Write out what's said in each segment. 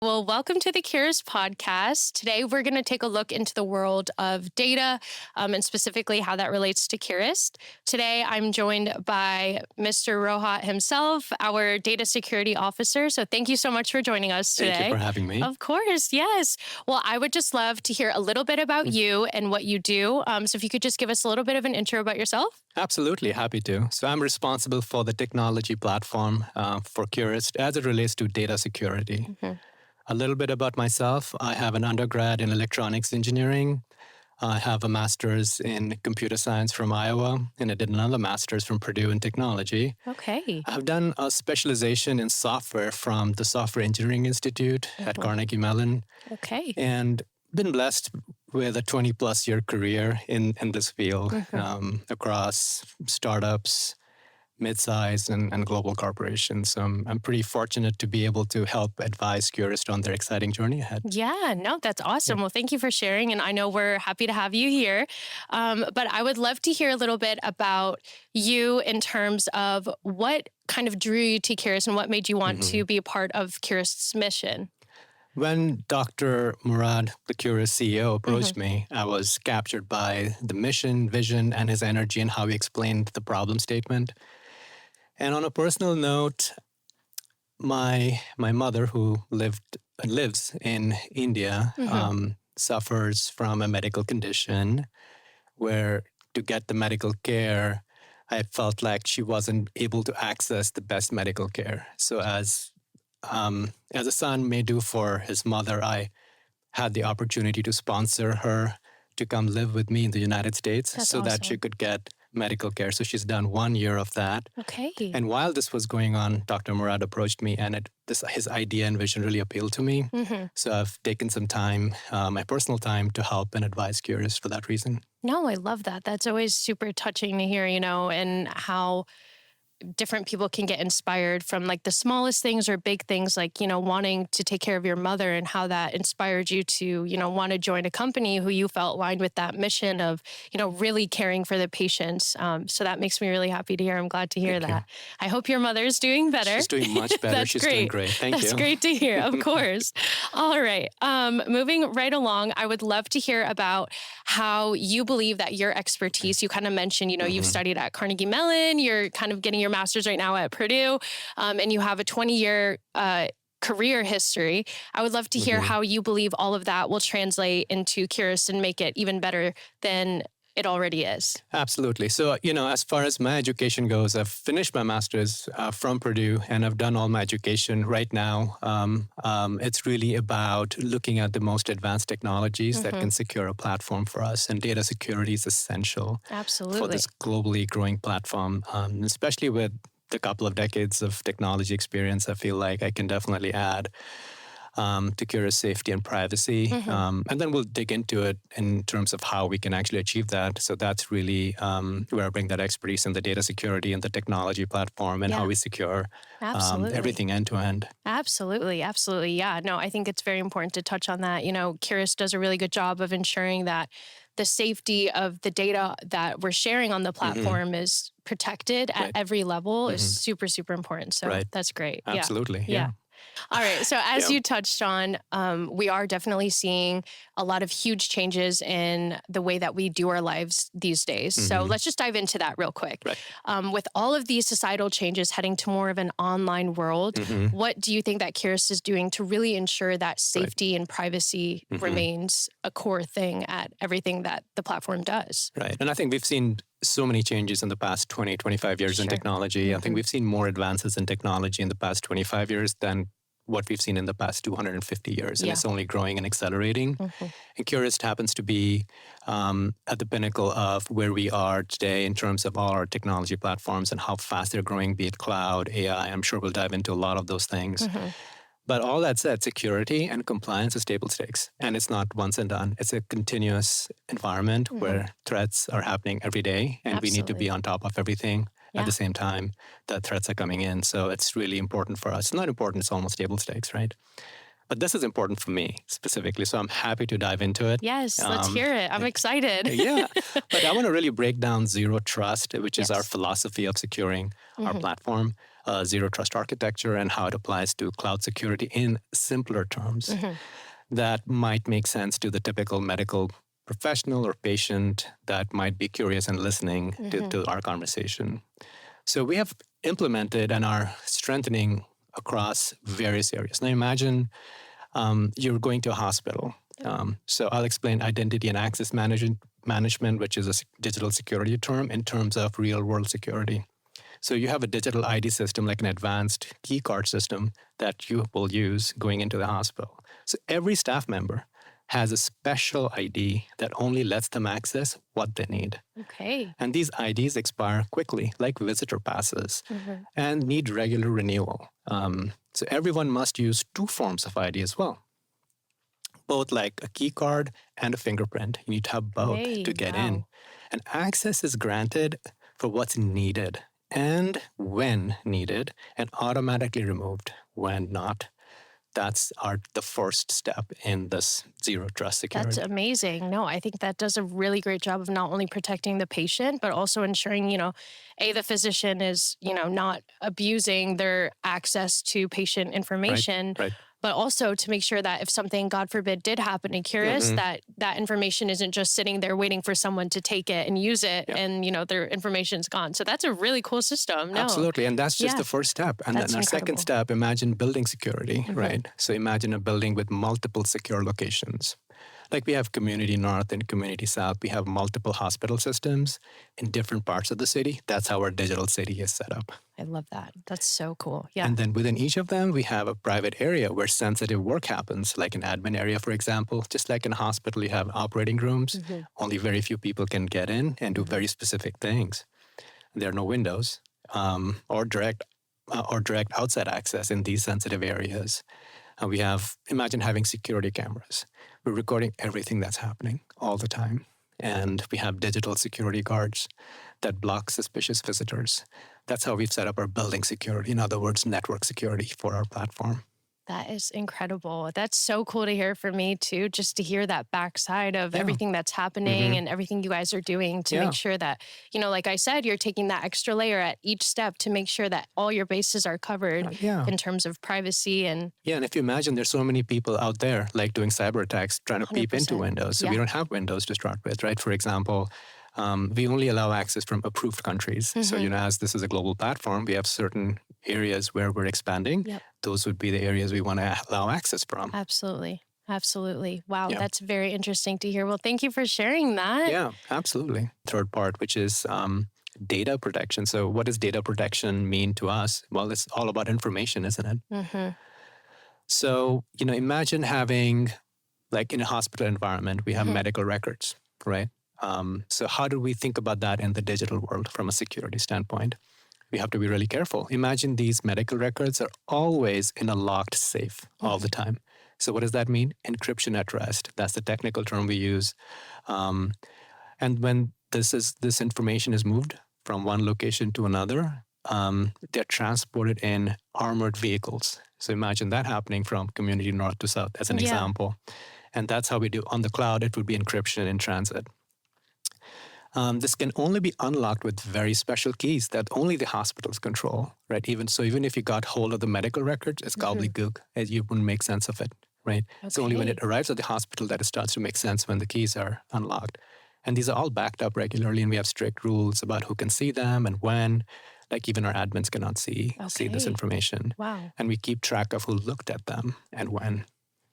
Well, welcome to the Kurist podcast. Today, we're going to take a look into the world of data and specifically how that relates to Kurist. Today, I'm joined by Mr. Rohit himself, our data security officer. So thank you so much for joining us today. Thank you for having me. Of course, yes. Well, I would just love to hear a little bit about you and what you do. So if you could just give us a little bit of an intro about yourself. Absolutely, happy to. So I'm responsible for the technology platform for Kurist as it relates to data security. A little bit about myself. I have an undergrad in electronics engineering. I have a master's in computer science from Iowa, and I did another master's from Purdue in technology. Okay. I've done a specialization in software from the Software Engineering Institute at Carnegie Mellon. Okay. And been blessed with a 20-plus year career in this field across startups, mid-size and global corporations. So I'm pretty fortunate to be able to help advise Kurist on their exciting journey ahead. Yeah, no, that's awesome. Well, thank you for sharing. And I know we're happy to have you here. But I would love to hear a little bit about you in terms of what kind of drew you to Kurist and what made you want to be a part of Kurist's mission. When Dr. Murad, the Kurist CEO, approached me, I was captured by the mission, vision, and his energy and how he explained the problem statement. And on a personal note, my mother, who lives in India, suffers from a medical condition where to get the medical care, I felt like she wasn't able to access the best medical care. So as a son may do for his mother, I had the opportunity to sponsor her to come live with me in the United States that she could get medical care. So she's done 1 year of that. Okay. And while this was going on, Dr. Murad approached me and his idea and vision really appealed to me. So I've taken some time, my personal time, to help and advise Kurist for that reason. No, I love that. That's always super touching to hear, and how different people can get inspired from like the smallest things or big things like, wanting to take care of your mother and how that inspired you to, want to join a company who you felt aligned with that mission of, really caring for the patients. So that makes me really happy to hear. I'm glad to hear Thank that. you. I hope your mother's doing better. She's doing much better. That's She's great. doing great. Thank you. That's great to hear, of course. All right. Moving right along, I would love to hear about how you believe that your expertise, you kind of mentioned, you've studied at Carnegie Mellon, you're kind of getting your master's right now at Purdue, and you have a 20-year career history. I would love to hear how you believe all of that will translate into Kurist and make it even better than it already is. Absolutely. So, as far as my education goes, I've finished my master's from Purdue and I've done all my education right now. It's really about looking at the most advanced technologies that can secure a platform for us. And data security is essential for this globally growing platform, especially with the couple of decades of technology experience. I feel like I can definitely add to Kurist safety and privacy. And then we'll dig into it in terms of how we can actually achieve that. So that's really where I bring that expertise in the data security and the technology platform and how we secure everything end to end. Absolutely. Absolutely. Yeah. No, I think it's very important to touch on that. Kurist does a really good job of ensuring that the safety of the data that we're sharing on the platform is protected at every level is super, super important. So that's great. Absolutely. Yeah. All right. So as you touched on, we are definitely seeing a lot of huge changes in the way that we do our lives these days. So let's just dive into that real quick. With all of these societal changes heading to more of an online world, what do you think that Kurist is doing to really ensure that safety and privacy remains a core thing at everything that the platform does? Right. And I think we've seen so many changes in the past 20, 25 years in technology. I think we've seen more advances in technology in the past 25 years than what we've seen in the past 250 years. And it's only growing and accelerating. And Kurist happens to be at the pinnacle of where we are today in terms of all our technology platforms and how fast they're growing, be it cloud, AI. I'm sure we'll dive into a lot of those things. But all that said, security and compliance is table stakes. And it's not once and done. It's a continuous environment where threats are happening every day. And we need to be on top of everything at the same time that threats are coming in. So it's really important for us. It's not important, it's almost table stakes, right? But this is important for me specifically. So I'm happy to dive into it. Yes, let's hear it. I'm excited. But I want to really break down zero trust, which is our philosophy of securing our platform. zero trust architecture and how it applies to cloud security in simpler terms that might make sense to the typical medical professional or patient that might be curious and listening to our conversation. So we have implemented and are strengthening across various areas. Now imagine you're going to a hospital. So I'll explain identity and access management, which is a digital security term in terms of real world security. So you have a digital ID system, like an advanced key card system that you will use going into the hospital. So every staff member has a special ID that only lets them access what they need. Okay. And these IDs expire quickly, like visitor passes, and need regular renewal. So everyone must use two forms of ID as well, both like a key card and a fingerprint. You need to have both to get in. And access is granted for what's needed and when needed, and automatically removed when not. That's the first step in this zero trust security. That's amazing. No, I think that does a really great job of not only protecting the patient, but also ensuring, the physician is, not abusing their access to patient information. Right. But also to make sure that if something, God forbid, did happen to Kurist, that information isn't just sitting there waiting for someone to take it and use it and, their information's gone. So that's a really cool system. No. Absolutely. And that's just the first step. And then our second step, imagine building security, right? So imagine a building with multiple secure locations. Like we have Community North and Community South. We have multiple hospital systems in different parts of the city. That's how our digital city is set up. I love that. That's so cool. Yeah. And then within each of them, we have a private area where sensitive work happens, like an admin area, for example. Just like in a hospital, you have operating rooms. Only very few people can get in and do very specific things. There are no windows or direct outside access in these sensitive areas. We have, imagine having security cameras. We're recording everything that's happening all the time. And we have digital security guards that block suspicious visitors. That's how we've set up our building security. In other words, network security for our platform. That is incredible. That's so cool to hear for me too, just to hear that backside of everything that's happening and everything you guys are doing to make sure that, like I said, you're taking that extra layer at each step to make sure that all your bases are covered in terms of privacy. And and if you imagine there's so many people out there like doing cyber attacks, trying to 100%. peep into windows. So we don't have windows to start with, right? For example, we only allow access from approved countries. So, as this is a global platform, we have certain areas where we're expanding. Those would be the areas we want to allow access from. Absolutely. Absolutely. Wow, that's very interesting to hear. Well, thank you for sharing that. Yeah, absolutely. Third part, which is data protection. So what does data protection mean to us? Well, it's all about information, isn't it? So, imagine having, like in a hospital environment, we have medical records, right? So how do we think about that in the digital world from a security standpoint? We have to be really careful. Imagine these medical records are always in a locked safe all the time. So what does that mean? Encryption at rest. That's the technical term we use. And when this information is moved from one location to another, they're transported in armored vehicles. So imagine that happening from Community North to South as an example. And that's how we do. On the cloud, it would be encryption in transit. This can only be unlocked with very special keys that only the hospitals control, right? Even if you got hold of the medical records, it's gobbledygook. You wouldn't make sense of it, right? Okay. It's only when it arrives at the hospital that it starts to make sense when the keys are unlocked. And these are all backed up regularly, and we have strict rules about who can see them and when. Like even our admins cannot see this information. Wow. And we keep track of who looked at them and when.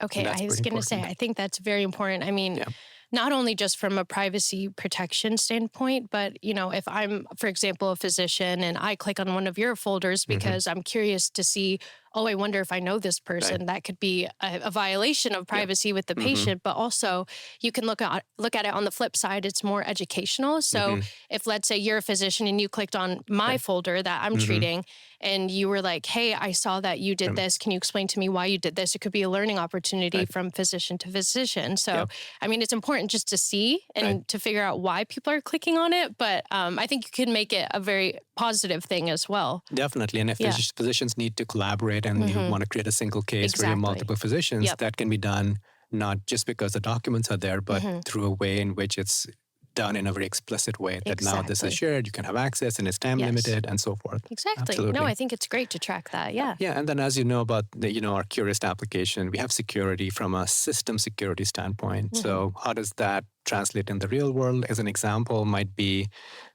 Okay, I was going to say, I think that's very important. I mean, not only just from a privacy protection standpoint, but, if I'm, for example, a physician and I click on one of your folders because I'm curious to see, I wonder if I know this person, right. That could be a violation of privacy with the patient, but also you can look at it on the flip side, it's more educational. So if let's say you're a physician and you clicked on my folder that I'm treating and you were like, hey, I saw that you did this. Can you explain to me why you did this? It could be a learning opportunity from physician to physician. So, I mean, it's important just to see and to figure out why people are clicking on it. But I think you can make it a very positive thing as well. Definitely. And if physicians need to collaborate and you want to create a single case where you have multiple physicians, that can be done not just because the documents are there, but through a way in which it's done in a very explicit way that now this is Exactly. shared, you can have access, and it's time Yes. limited, and so forth. Exactly. Absolutely. No, I think it's great to track that. Yeah. Yeah, and then as you know about our Kurist application, we have security from a system security standpoint. So how does that translate in the real world? As an example, might be,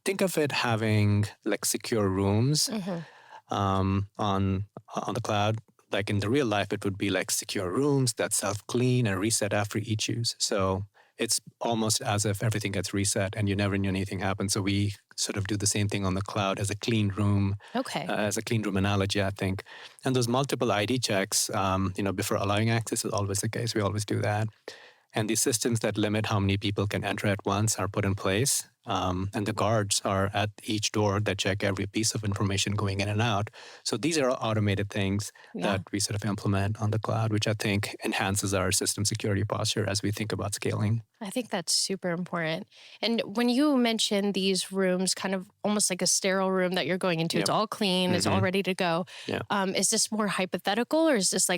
think of it having like secure rooms on the cloud. Like in the real life, it would be like secure rooms that self-clean and reset after each use. So it's almost as if everything gets reset and you never knew anything happened. So we sort of do the same thing on the cloud as a clean room, as a clean room analogy, I think. And those multiple ID checks, before allowing access is always the case. We always do that. And these systems that limit how many people can enter at once are put in place. And the guards are at each door that check every piece of information going in and out. So these are automated things that we sort of implement on the cloud, which I think enhances our system security posture as we think about scaling. I think that's super important. And when you mention these rooms, kind of almost like a sterile room that you're going into, it's all clean, it's all ready to go. Is this more hypothetical, or is this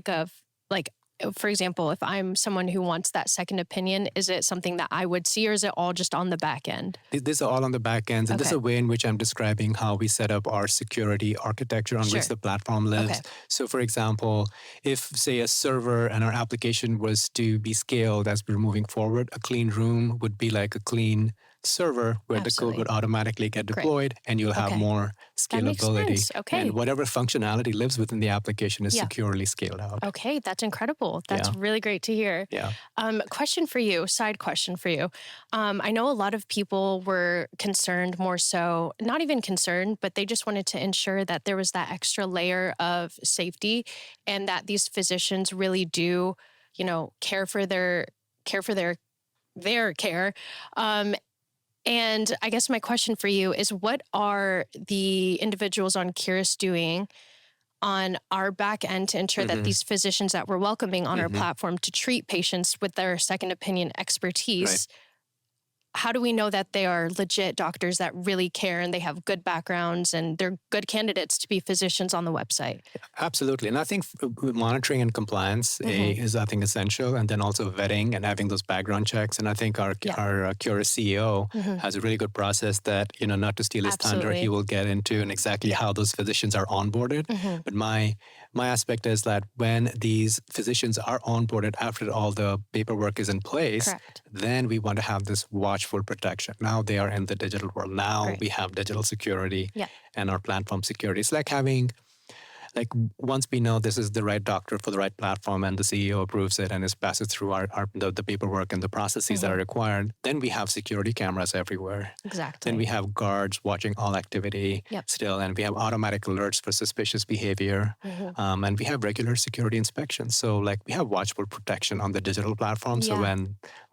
for example, if I'm someone who wants that second opinion, is it something that I would see, or is it all just on the back end? These are all on the back end. And this is a way in which I'm describing how we set up our security architecture on which the platform lives. So for example, if say a server and our application was to be scaled as we're moving forward, a clean room would be like a clean server where the code would automatically get deployed and you'll have more scalability. And whatever functionality lives within the application is securely scaled out. Okay, that's incredible. That's really great to hear. Question for you, side question for you. I know a lot of people were concerned, more so, not even concerned, but they just wanted to ensure that there was that extra layer of safety and that these physicians really do, care for their care. And I guess my question for you is, what are the individuals on Kurist doing on our back end to ensure that these physicians that we're welcoming on our platform to treat patients with their second opinion expertise, how do we know that they are legit doctors that really care and they have good backgrounds and they're good candidates to be physicians on the website? Absolutely. And I think monitoring and compliance is, I think, essential. And then also vetting and having those background checks. And I think our Kurist CEO has a really good process that, not to steal his thunder, he will get into and exactly how those physicians are onboarded. But my aspect is that when these physicians are onboarded after all the paperwork is in place, then we want to have this watchful protection. Now they are in the digital world. Now we have digital security and our platform security. It's like having, once we know this is the right doctor for the right platform and the CEO approves it and it passes through the paperwork and the processes that are required, then we have security cameras everywhere. Exactly. Then we have guards watching all activity still, and we have automatic alerts for suspicious behavior, and we have regular security inspections. So we have watchful protection on the digital platform. So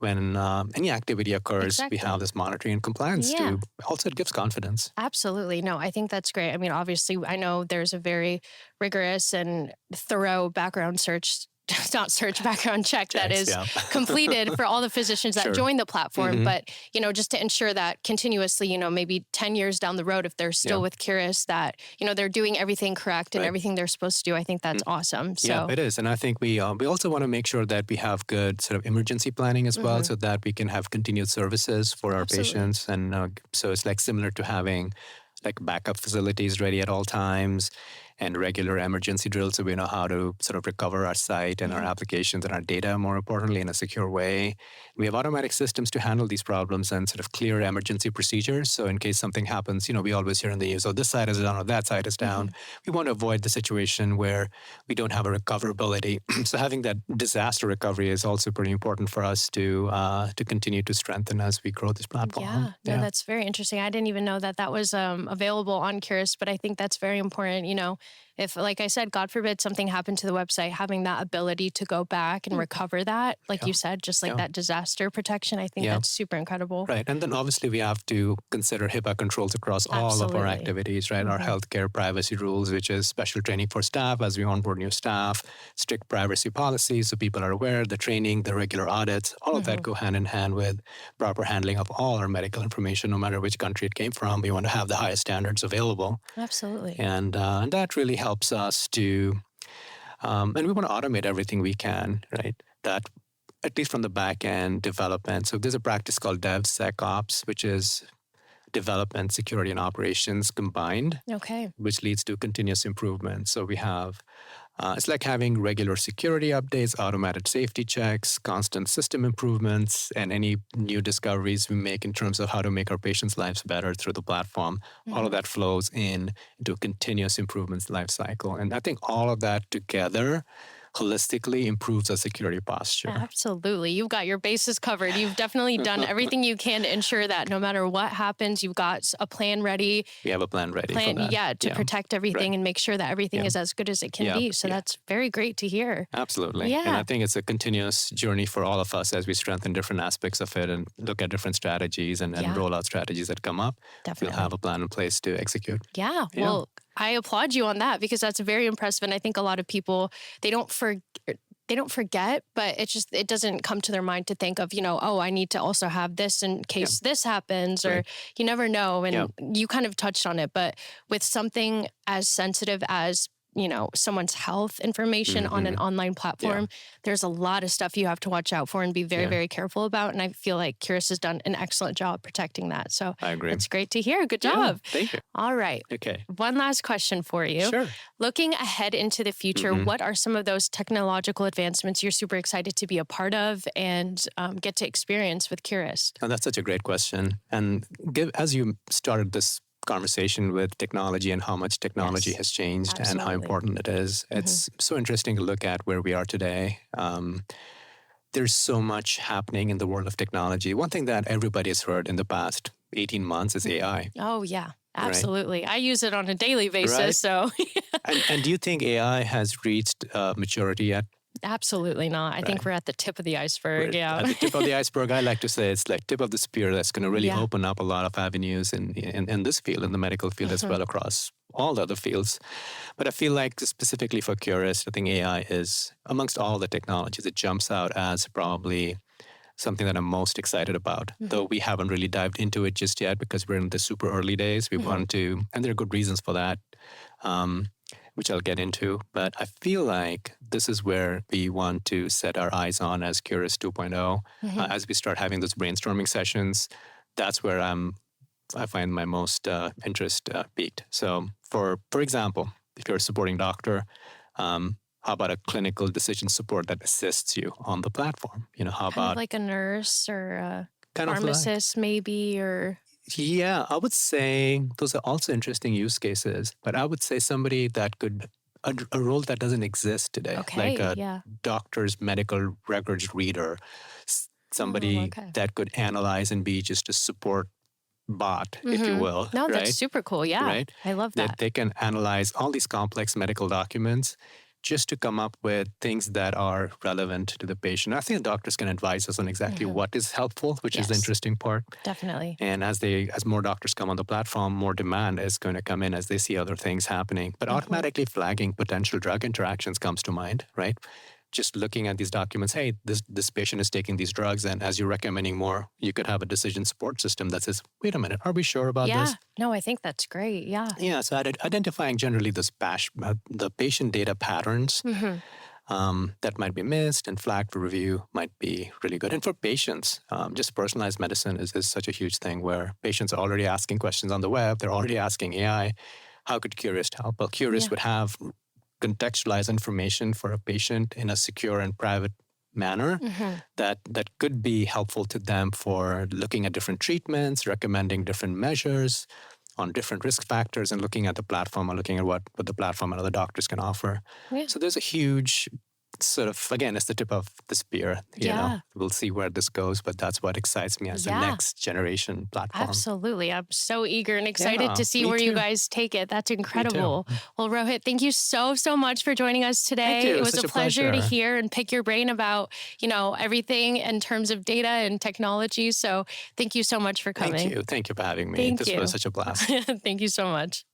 when any activity occurs, we have this monitoring and compliance too. Also, it gives confidence. Absolutely. No, I think that's great. I mean, obviously, I know there's a very rigorous and thorough background background check that is completed for all the physicians that join the platform. But, just to ensure that continuously, maybe 10 years down the road, if they're still with Kurist, that, they're doing everything correct and everything they're supposed to do. I think that's awesome. So yeah, it is. And I think we also want to make sure that we have good sort of emergency planning as well, so that we can have continued services for our patients. And so it's similar to having backup facilities ready at all times and regular emergency drills, so we know how to sort of recover our site and our applications and our data, more importantly, in a secure way. We have automatic systems to handle these problems and sort of clear emergency procedures. So in case something happens, we always hear in the news, this side is down or that side is down. We want to avoid the situation where we don't have a recoverability. So having that disaster recovery is also pretty important for us to continue to strengthen as we grow this platform. No, that's very interesting. I didn't even know that was available on Kurist, but I think that's very important. If, like I said, God forbid something happened to the website, having that ability to go back and recover that, you said, just that disaster protection, I think that's super incredible. Right. And then obviously we have to consider HIPAA controls across all of our activities, right? Our healthcare privacy rules, which is special training for staff as we onboard new staff, strict privacy policies so people are aware, the training, the regular audits, all of that go hand in hand with proper handling of all our medical information, no matter which country it came from. We want to have the highest standards available. Absolutely. And that really helps us to, and we want to automate everything we can, right? That at least from the back end development. So there's a practice called DevSecOps, which is development, security, and operations combined, Okay. which leads to continuous improvement. So we have, it's like having regular security updates, automated safety checks, constant system improvements, and any new discoveries we make in terms of how to make our patients' lives better through the platform. All of that flows into a continuous improvements life cycle. And I think all of that together holistically improves our security posture. Absolutely. You've got your bases covered. You've definitely done everything you can to ensure that no matter what happens, you've got a plan ready. We have a plan ready for that. Yeah, to protect everything and make sure that everything is as good as it can be. So that's very great to hear. Absolutely. Yeah. And I think it's a continuous journey for all of us as we strengthen different aspects of it and look at different strategies and roll out strategies that come up. Definitely. We'll have a plan in place to execute. Yeah. Well, I applaud you on that because that's very impressive. And I think a lot of people, they don't forget, but it doesn't come to their mind to think of, oh, I need to also have this in case this happens, or you never know. And you kind of touched on it, but with something as sensitive as someone's health information on an online platform, there's a lot of stuff you have to watch out for and be very, very careful about. And I feel like Kurist has done an excellent job protecting that. So I agree. It's great to hear. Good job. Thank you. All right. Okay. One last question for you. Sure. Looking ahead into the future, what are some of those technological advancements you're super excited to be a part of and get to experience with Kurist? Oh, that's such a great question. And as you started this conversation with technology and how much technology has changed and how important it is. It's so interesting to look at where we are today. There's so much happening in the world of technology. One thing that everybody has heard in the past 18 months is AI. Oh, yeah. Absolutely. Right? I use it on a daily basis. Right? So, and do you think AI has reached maturity yet? Absolutely not. I think we're at the tip of the iceberg. At the tip of the iceberg, I like to say it's like tip of the spear that's going to really open up a lot of avenues in this field, in the medical field as well, across all the other fields. But I feel like specifically for Kurist, I think AI is, amongst all the technologies, it jumps out as probably something that I'm most excited about, though we haven't really dived into it just yet because we're in the super early days. We want to, and there are good reasons for that. Which I'll get into. But I feel like this is where we want to set our eyes on as Kurist 2.0. As we start having those brainstorming sessions, that's where I find my most interest peaked. So for example, if you're a supporting doctor, how about a clinical decision support that assists you on the platform? How about like a nurse or a pharmacist maybe, or... Yeah, I would say those are also interesting use cases, but I would say somebody that could, a role that doesn't exist today, like a doctor's medical records reader, somebody that could analyze and be just a support bot, if you will. No, that's super cool. Yeah, right? I love that. They can analyze all these complex medical documents just to come up with things that are relevant to the patient. I think doctors can advise us on exactly what is helpful, which is the interesting part. Definitely. And as more doctors come on the platform, more demand is going to come in as they see other things happening. But automatically flagging potential drug interactions comes to mind, right? Just looking at these documents, hey, this patient is taking these drugs, and as you're recommending more, you could have a decision support system that says, wait a minute, are we sure about this? No, I think that's great. Yeah, so identifying generally the patient data patterns that might be missed and flagged for review might be really good. And for patients, just personalized medicine is such a huge thing where patients are already asking questions on the web, they're already asking AI, how could Kurist help? Well, Kurist would have contextualize information for a patient in a secure and private manner that could be helpful to them for looking at different treatments, recommending different measures on different risk factors, and looking at the platform or looking at what the platform and other doctors can offer. So there's a huge sort of, again, it's the tip of the spear. You know, we'll see where this goes, but that's what excites me as the next generation platform. Absolutely. I'm so eager and excited to see where you guys take it. That's incredible. Well, Rohit, thank you so much for joining us today. Thank you. It was a pleasure to pleasure hear and pick your brain about, everything in terms of data and technology. So thank you so much for coming. Thank you for having me. This was such a blast. Thank you so much.